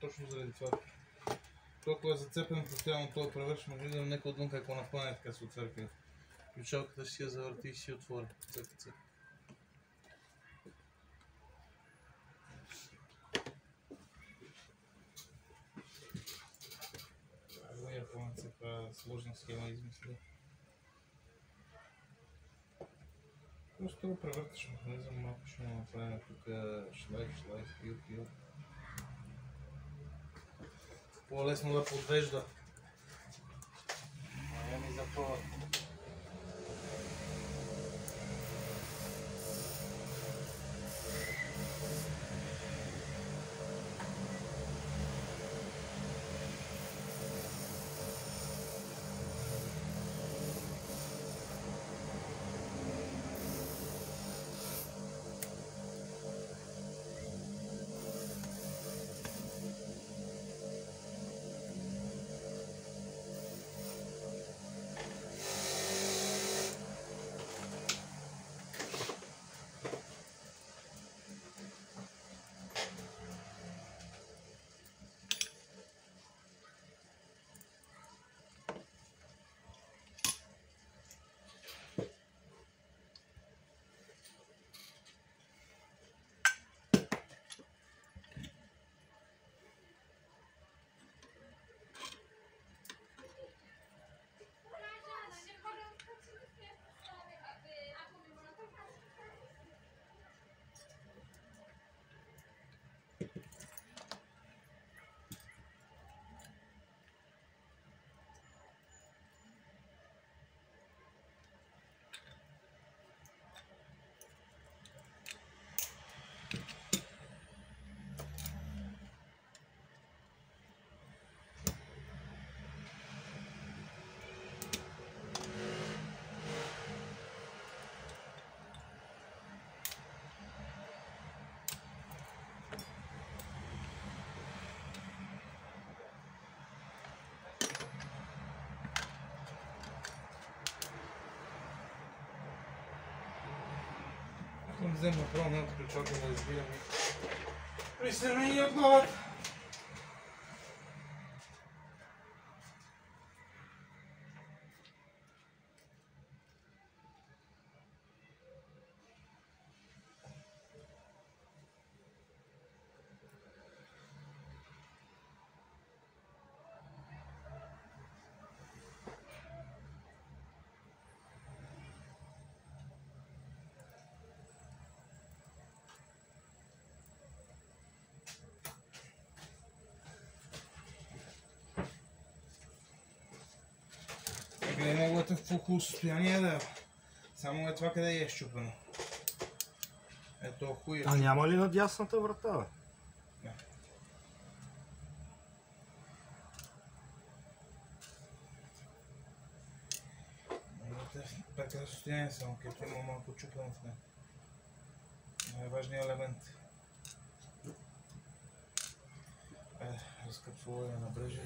точно заради това. Толкова е зацепен постоянно този превърш, може да видим някой отвън какво напъне, така се отвърка. Ключалката ще си я завърти и си отвори. Цък. Японец е това сложна схема измисли. Просто го превърташ механизъм, малко ще му направим тук шлайф, пил. По-лесно да подвежда. Ми запъва. Искам да взема направо някакво ключалка да избирам и присъедини от главата. Неговото в хубаво състояние да е. Само е това къде е щупено. Ето хуй. А няма ли на дясната врата, бе? Не. Неговото е в прекрасно състояние, само като има малко чупено в нея. Най-важният елемент. Разкапсулване на брежи.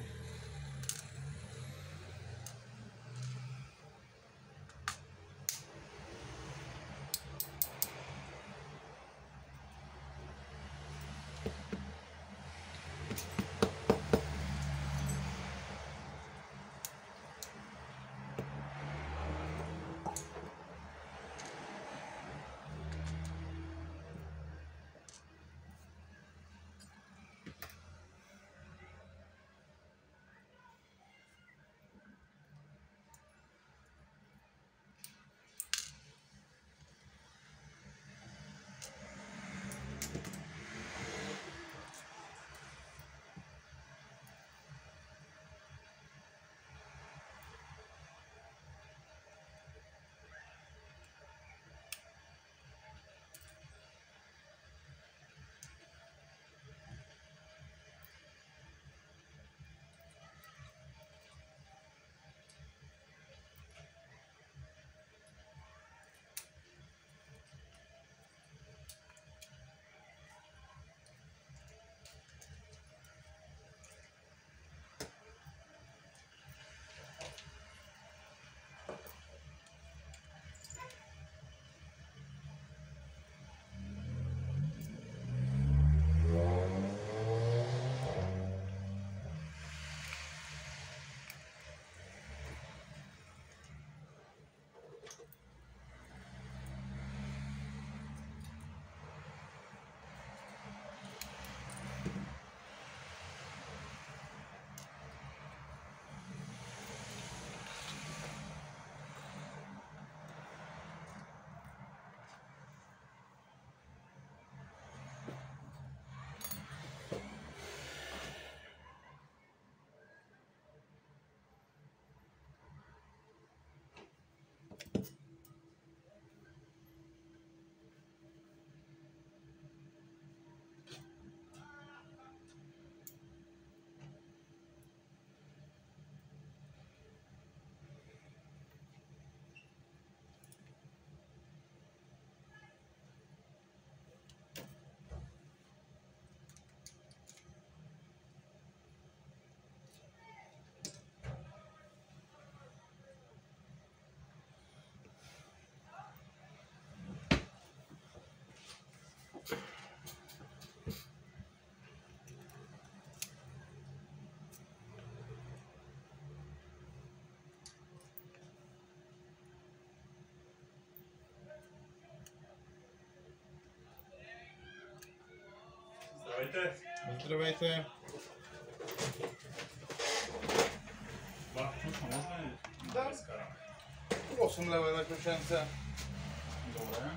Здравейте! Здравейте! Това ключа може ли Да. да изкараме? 8 лева една ключенца. Добре.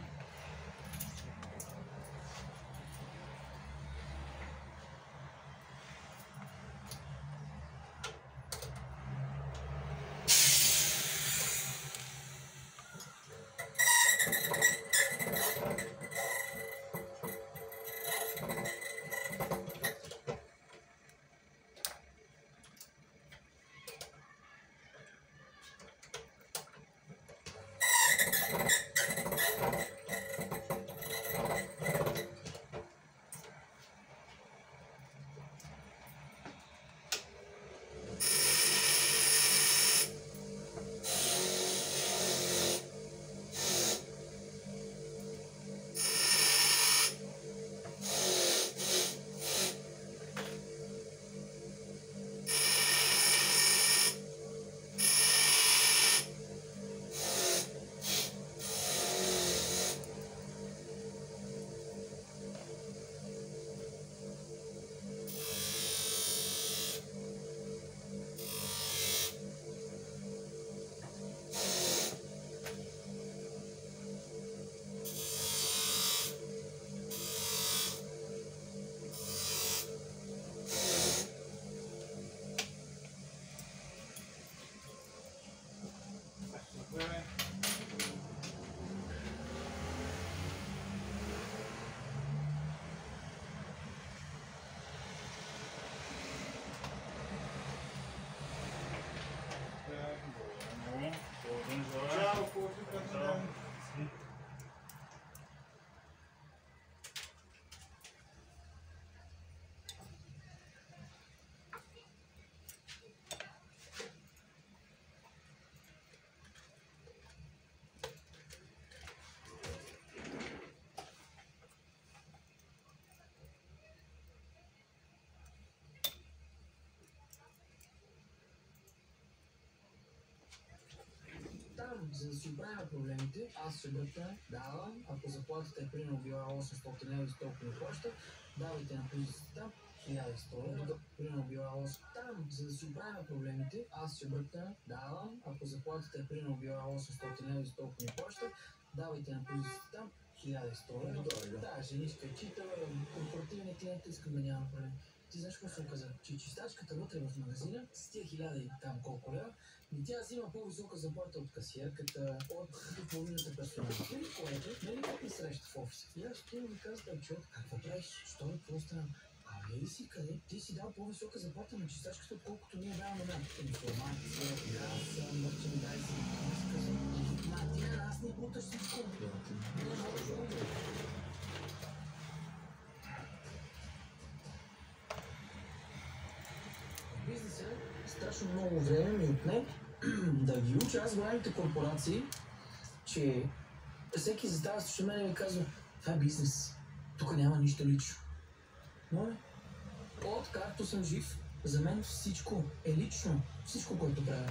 Чао, хубаво ден. Там, за да си оправя проблемите, аз ще бръкна, давам, ако заплатата е примерно била 800 лева и 100 не плаща, давайте на позицията 1100 лева, примерно била 8. Там, за да си оправя проблемите, аз ще бръкна, давам, ако заплатата е примерно била 800 лева и 100 не плаща, давайте на позицията 1100 лева. Да, женичка чита, корпоративни клиенти искам да няма проблем. Ти знаеш какво се оказа? Че чистачката вътре в магазина с тия 1000 и там колко лева, и тя взима по-висока заплата от касиерката, от половината персонал. Нали, което, нали, как ми среща в офиса? И аз стоя и ми каза, човек, какво правиш? Що е просто? Ами си къде? Ти си дал по-висока заплата на чистачката, отколкото ние даваме на информация, каса, мерчендайзинг, ти на нас не буташ всичко. Не можеш да го. Бизнеса страшно много време ми отне да ги уча аз големите корпорации, че всеки застава срещу мен и ми казва, това е бизнес, тук няма нищо лично. Но откакто съм жив, за мен всичко е лично, всичко, което правя.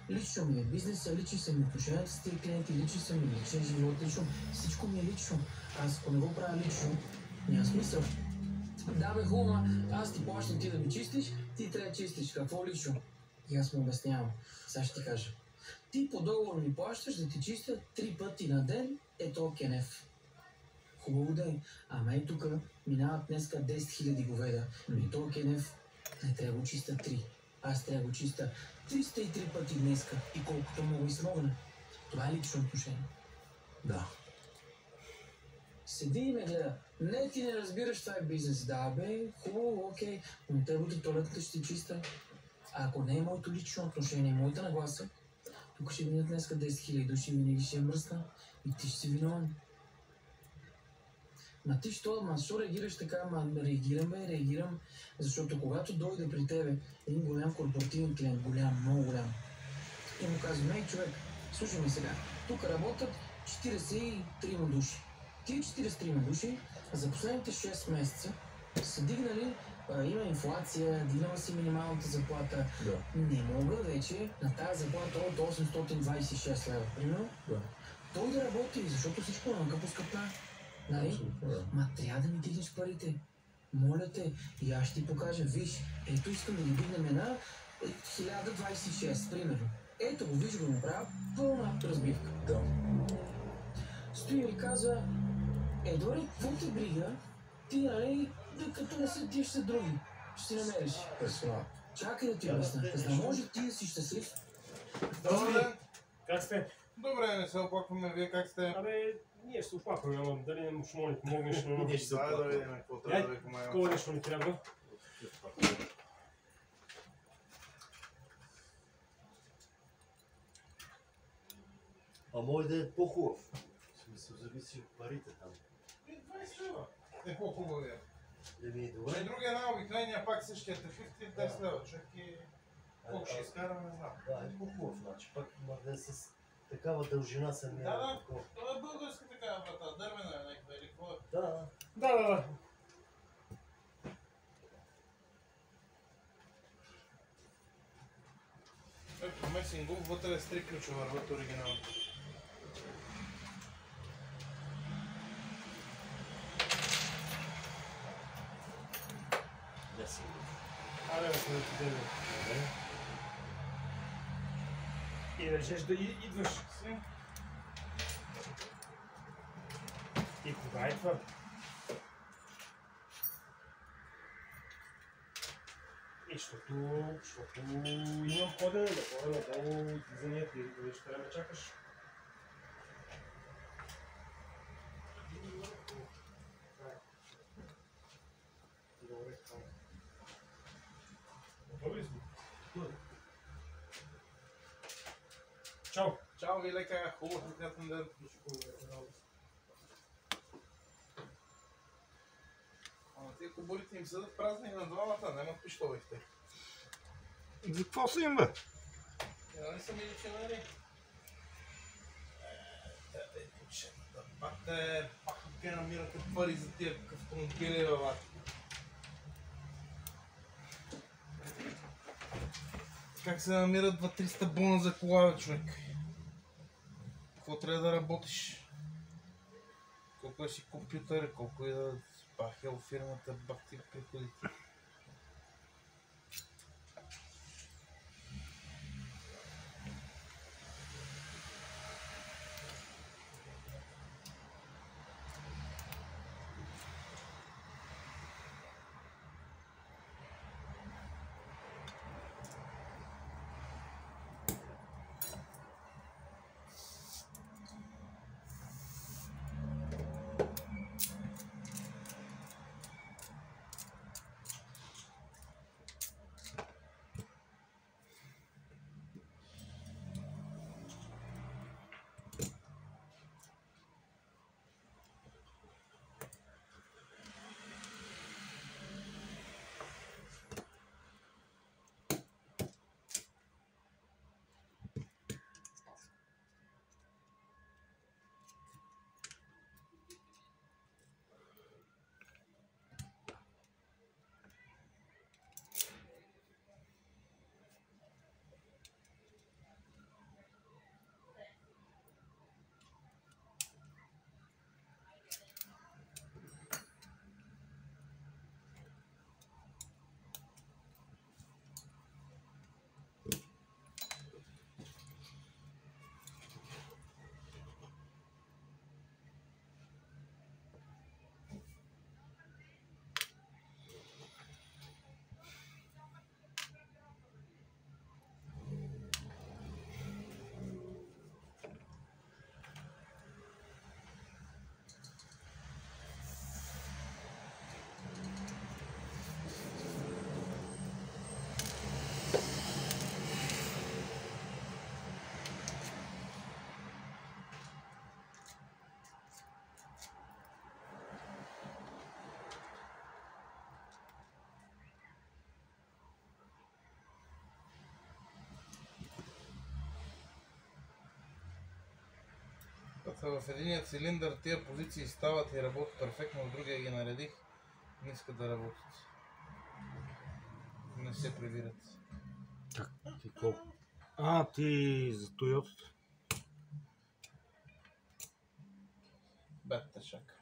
Лично ми е бизнеса, лични са ми отношенията с тези клиенти, лични са ми личен живот, лично. Всичко ми е лично. Аз ако не го правя лично, няма смисъл. Да бе, хубаво, аз ти плащам ти да ми чистиш, ти трябва да чистиш. Какво лично? И аз му обяснявам. Сега ще ти кажа. Ти по договор ми плащаш да ти чистя 3 пъти на ден, ето кенеф. Хубаво ден. Ама и тук минават днеска 10 000 говеда. И то кенеф не трябва да го чиста 3. Аз трябва да го чиста 303 пъти днеска и колкото мога измогна. Това е лично отношение. Да. Седи и ме гледа. Не, ти не разбираш, това е бизнес. Да, бе, хубаво, окей. Но те утре туалетната ще ти чиста. А ако не е моето лично отношение, моята нагласа, тук ще минат днеска 10 000 души, винаги ще е мръсна и ти ще си виновен. Ма ти що реагираш така? Реагирам, бе, реагирам. Защото когато дойде при тебе един голям корпоративен клиент, голям, много голям, и му казвам, ей, човек, слушай ми сега, тук работят 43 души. Тия 43 души за последните 6 месеца са дигнали, има инфлация, дигнала си минималната заплата. Да. Не мога вече на тази заплата от 826 лева, примерно, Да. той да работи, защото всичко намка поскъпна. Нали? Абсолютно, да. Ма трябва да ми дигнеш парите. Моля те, и аз ще ти покажа. Виж, ето искам да ги дигнем една 1026, примерно. Ето го, виж го направя пълна разбивка. Да. Стои и казва, добре, какво те брига? Ти, нали, като не са, ти ще са други. Ще си намериш персонал. Чакай да ти обясня. За да може ти да си щастлив. Добър ден! Как сте? Добре, не се оплакваме. Вие как сте? Абе, ние ще се оплакваме, ама дали не ще му ни помогнеш, но... Ние ще се Дай да оплакваме. видим какво трябва да ви помагам. Такова нещо ни трябва. А може да е по-хубав. В смисъл, зависи от парите там. 20 лева. Е по-хубавия. Да ми е Че добре. другия най-обикновения пак същия такъв 10 лева. Човек и... Колко ще изкара, не знам. Да, е по-хубав, значи. Пак има да е с такава дължина самия. Да. такова. Това е българска такава врата. Дървена е някаква или какво е? Да. Да. Ето месинго, вътре е с 3 ключа върват оригинално. Не си. Абе, да ти дадем. И да решиш да идваш. Си. И кога е това? Защото имам ходене, да ходя надолу, излизания, ти ще трябва да чакаш. Добре, готови ли сме? Чао! Чао, Вилека, хубав приятен ден. Ама тия кобурите им седат празни на двамата, нямат пищовихте. За какво са им, бе? Не са милиционери. Пак те намирате пари за тия автомобили, бе, бат. Как се намират 200-300 бона за кола, бе, човек? Какво трябва да работиш? Колко е си компютър, колко е да бахел фирмата, бах ти приходите. В единия цилиндър тия позиции стават и работят перфектно, в другия ги наредих, не искат да работят. Не се прибират. Ти колко? Ти за Тойотата. Бетта шак.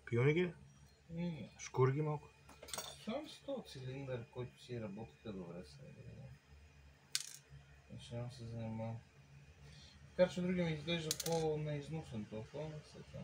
Пиони ги? Шкури ги малко. Само с този цилиндър, който си работиха добре сега. Ще няма се занимавам. Така че други ми изглежда по-неизносен толкова, но след това.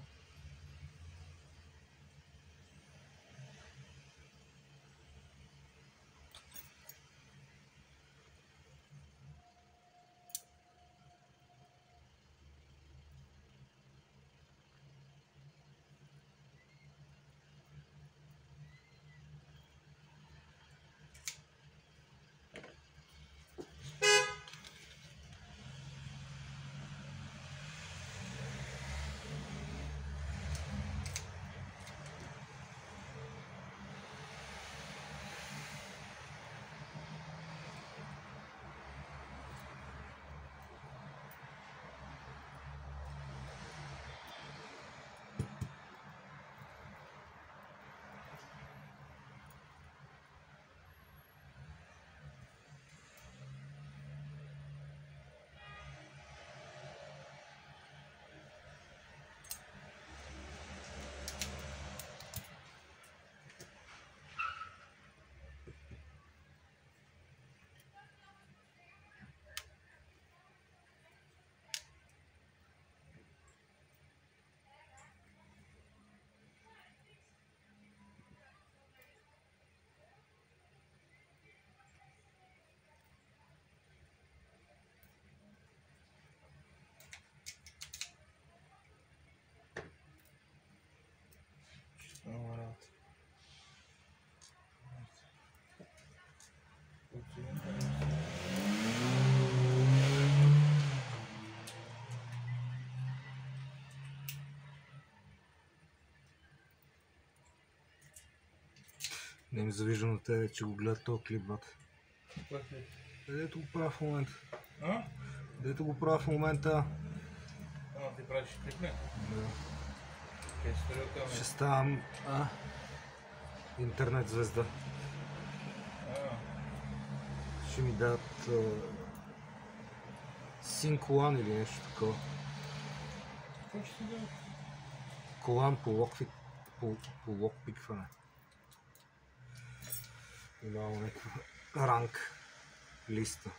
Много работа. Не ми завижда на тебе, че го гледат този клип, брат. Кой клип? Дето го правя в момента. А? Дето го правя в момента. Ама ти правиш клип ли? Да. Къде си сторил камера? Ще ставам интернет звезда. Ще ми дадат син колан или нещо такова. Какво ще ти дадат? Колан по локпикване. Имало някаква ранг листа.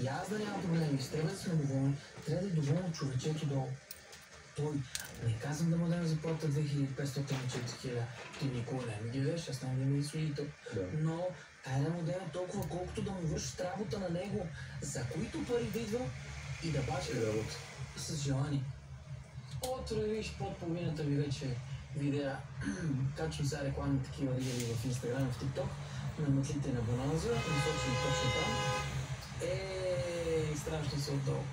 И аз да нямам проблеми, с тебе да сме доволни, трябва да е доволно човечето долу. Той, не казвам да му дадем заплата 2500 на 4000, ти никога не ми ги дадеш, аз няма да ми служител. Но, дай да му дадем толкова, колкото да му вършат работа на него, за които пари да идва и да бачи работа. С желание. Отре, виж, под половината ви вече видеа, качвам сега рекламни такива рили в Инстаграм и в ТикТок, на метлите на Бонанза, насочени точно там. Страшно се отдолу.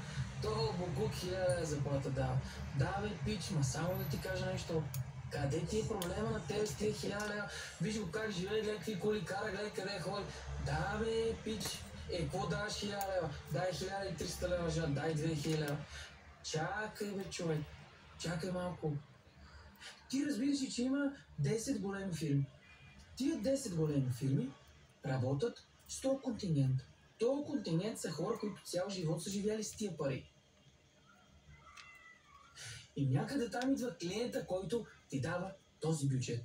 То Богук 1000 заплата дава. Да, бе, пич, ма само да ти кажа нещо. Къде ти е проблема на тебе с тия 1000 лева? Виж го как живее, гледай какви коли кара, гледай къде ходи. Да, бе, пич. Какво даваш 1000 лева? Дай 1300 лева, жена, дай 2000 лева. Чакай, бе, човек. Чакай малко. Ти разбира си, че има 10 големи фирми. Тия 10 големи фирми работят с този контингент. Този контингент са хора, които цял живот са живяли с тия пари. И някъде там идва клиента, който ти дава този бюджет.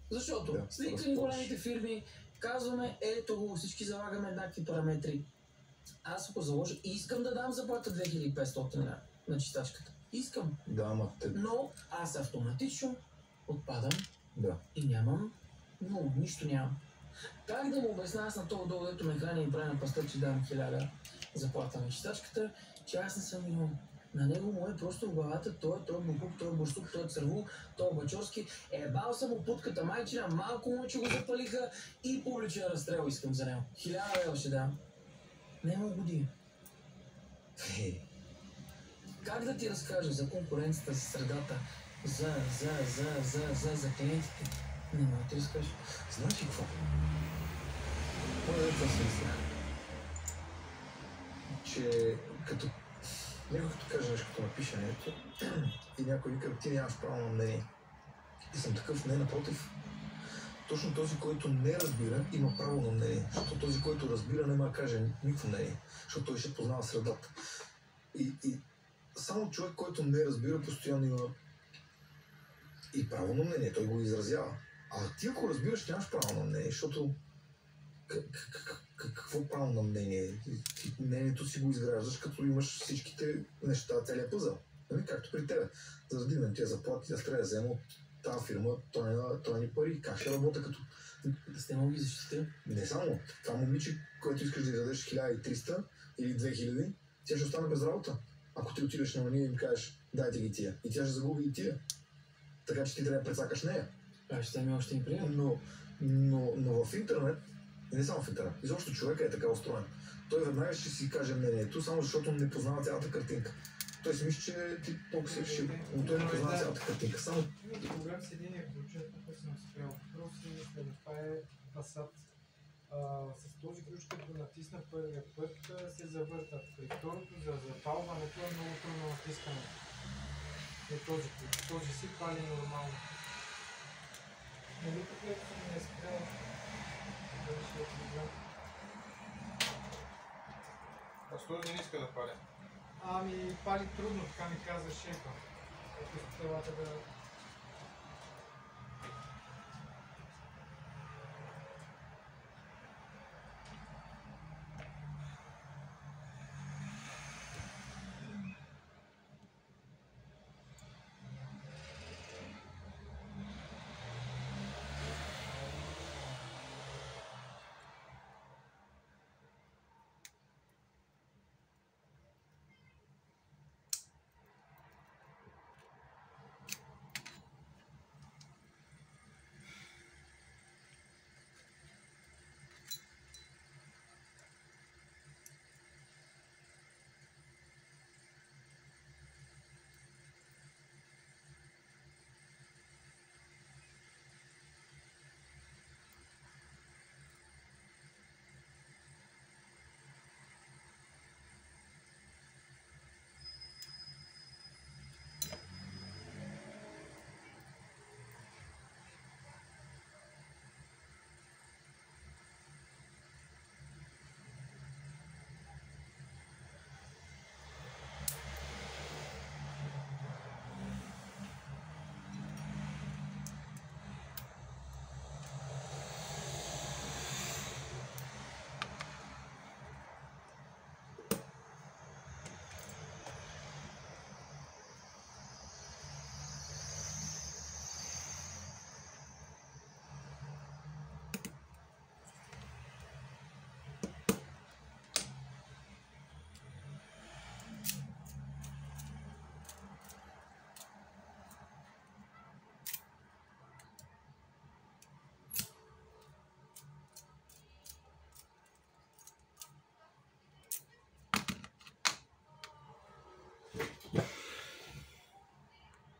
Защото свикли големите фирми, казваме, ето го, всички залагаме еднакви параметри. Аз ако заложа, искам да дам заплата 2500 на чистачката. Искам. Да, ама Но аз автоматично отпадам да. И нямам, но нищо нямам. Как да му обясня аз на това долу, дето ме храни и прави на паста, че давам 1000 заплата на чистачката, че аз не съм виновен. На него му е просто в главата, той букук, той бурсук, той църву, той бачовски. Бал съм му путката майчина, малко момче го запалиха и публичен разстрел искам за него. 1000 лева ще дам. Няма годи. Как да ти разкажа за конкуренцията, за средата, за клиентите? Не мога да ти разкажа. Знаеш ли какво? Това си мисля. Че като някой като каже нещо, като напише нещо и някой вика, ти нямаш право на мнение. И съм такъв, не, напротив. Точно този, който не разбира, има право на мнение. Защото този, който разбира, няма да каже никакво мнение. Защото той ще познава средата. И само човек, който не разбира, постоянно има и право на мнение. Той го изразява. А ти, ако разбираш, нямаш право на мнение, защото какво право на мнение? Ти мнението си го изграждаш, като имаш всичките неща, целият пъзъл. Нали? Както при тебе. Заради мен тия заплати, аз трябва да взема от тази фирма, той ни пари. Как ще работя като... Да сте могли да защитя? Не само. Това момиче, което искаш да издадеш 1300 или 2000, тя ще остане без работа. Ако ти отидеш на мания и им кажеш, дайте ги тия. И тя ще загуби и тия. Така че ти трябва да прецакаш нея. Ще ми още им прием. Но в интернет, и не само в интернет, изобщо човека е така устроен. Той веднага ще си каже мнението, само защото не познава цялата картинка. Той си мисли, че ти толкова си решил, но той не познава цялата картинка. Само... Имате проблем с единия ключ, тук съм спрял. Първо си мисля, това е Passat. С този ключ, като натисна първия път, се завъртат. При второто за запалването е много трудно натискане. Не този ключ. Този си пали нормално. Нали тук леко ми е спрял. Дали ще е проблем? А с този не иска да паля. Ами, пали трудно, така ми каза шефа. Ако искате да